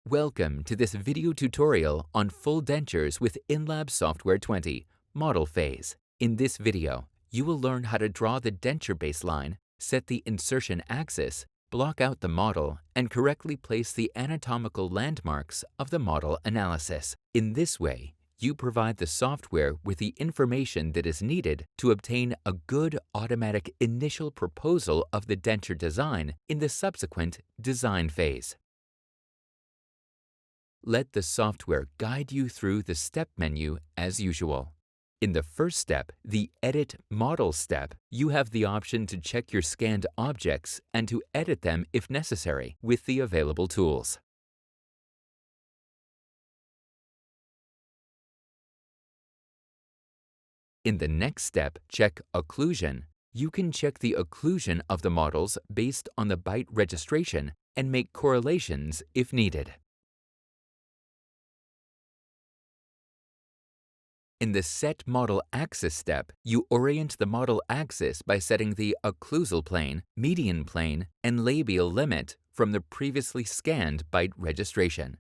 Welcome to this video tutorial on full dentures with inLab Software 20, Model Phase. In this video, you will learn how to draw the denture baseline, set the insertion axis, block out the model, and correctly place the anatomical landmarks of the model analysis. In this way, you provide the software with the information that is needed to obtain a good automatic initial proposal of the denture design in the subsequent design phase. Let the software guide you through the step menu as usual. In the first step, the Edit Model step, you have the option to check your scanned objects and to edit them if necessary with the available tools. In the next step, check Occlusion. You can check the occlusion of the models based on the byte registration and make correlations if needed. In the Set Model Axis step, you orient the model axis by setting the occlusal plane, median plane, and labial limit from the previously scanned byte registration.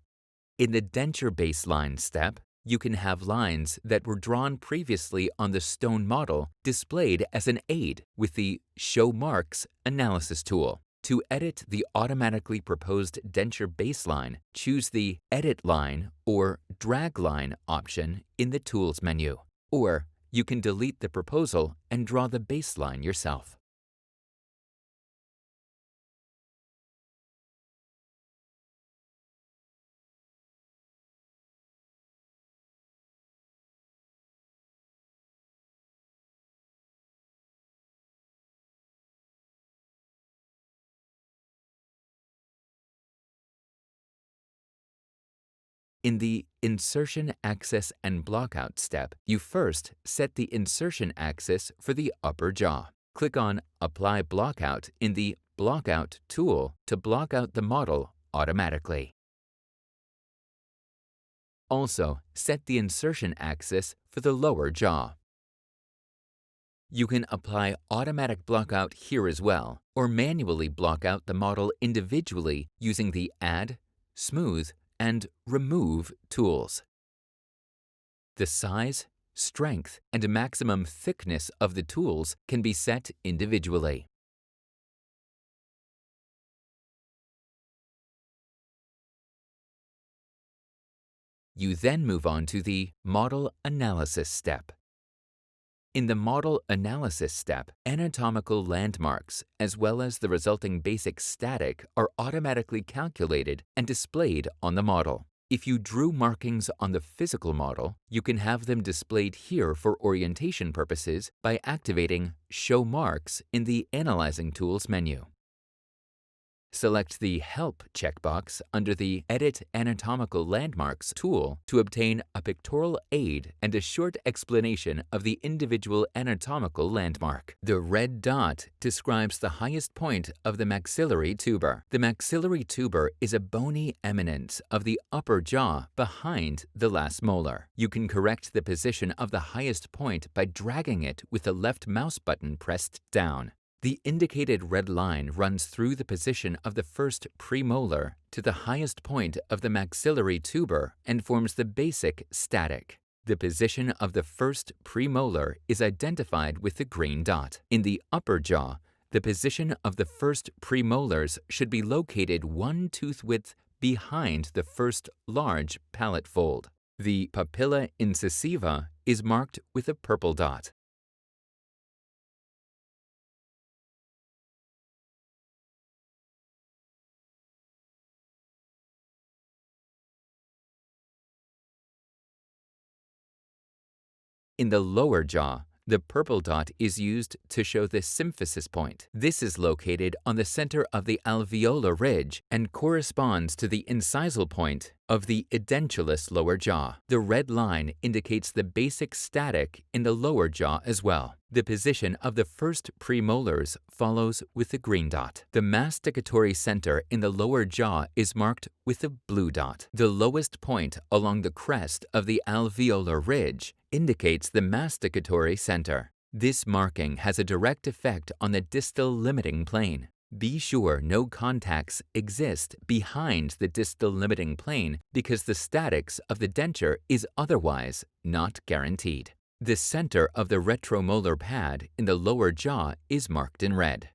In the Denture Baseline step, you can have lines that were drawn previously on the stone model displayed as an aid with the Show Marks analysis tool. To edit the automatically proposed denture baseline, choose the Edit Line or Drag Line option in the Tools menu, or you can delete the proposal and draw the baseline yourself. In the Insertion Axis and Blockout step, you first set the insertion axis for the upper jaw. Click on Apply Blockout in the Blockout tool to block out the model automatically. Also, set the insertion axis for the lower jaw. You can apply automatic blockout here as well, or manually block out the model individually using the Add, Smooth, and Remove tools. The size, strength, and maximum thickness of the tools can be set individually. You then move on to the Model Analysis step. In the Model Analysis step, anatomical landmarks as well as the resulting basic static are automatically calculated and displayed on the model. If you drew markings on the physical model, you can have them displayed here for orientation purposes by activating Show Marks in the Analyzing Tools menu. Select the Help checkbox under the Edit Anatomical Landmarks tool to obtain a pictorial aid and a short explanation of the individual anatomical landmark. The red dot describes the highest point of the maxillary tuber. The maxillary tuber is a bony eminence of the upper jaw behind the last molar. You can correct the position of the highest point by dragging it with the left mouse button pressed down. The indicated red line runs through the position of the first premolar to the highest point of the maxillary tuber and forms the basic static. The position of the first premolar is identified with the green dot. In the upper jaw, the position of the first premolars should be located one tooth width behind the first large palate fold. The papilla incisiva is marked with a purple dot. In the lower jaw, the purple dot is used to show the symphysis point. This is located on the center of the alveolar ridge and corresponds to the incisal point of the edentulous lower jaw. The red line indicates the basic static in the lower jaw as well. The position of the first premolars follows with the green dot. The masticatory center in the lower jaw is marked with a blue dot. The lowest point along the crest of the alveolar ridge indicates the masticatory center. This marking has a direct effect on the distal limiting plane. Be sure no contacts exist behind the distal limiting plane because the statics of the denture is otherwise not guaranteed. The center of the retromolar pad in the lower jaw is marked in red.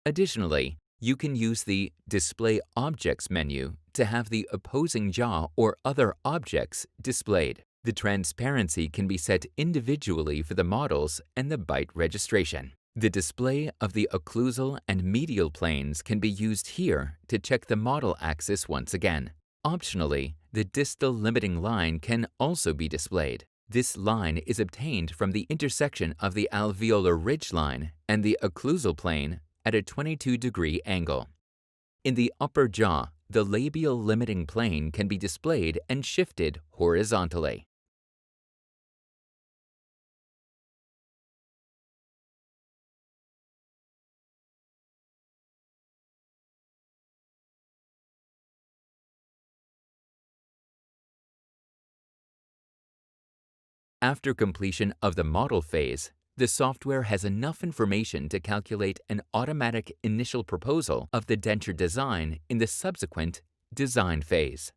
Additionally, you can use the Display Objects menu to have the opposing jaw or other objects displayed. The transparency can be set individually for the models and the byte registration. The display of the occlusal and medial planes can be used here to check the model axis once again. Optionally, the distal limiting line can also be displayed. This line is obtained from the intersection of the alveolar ridge line and the occlusal plane at a 22-degree angle. In the upper jaw, the labial limiting plane can be displayed and shifted horizontally. After completion of the model phase, the software has enough information to calculate an automatic initial proposal of the denture design in the subsequent design phase.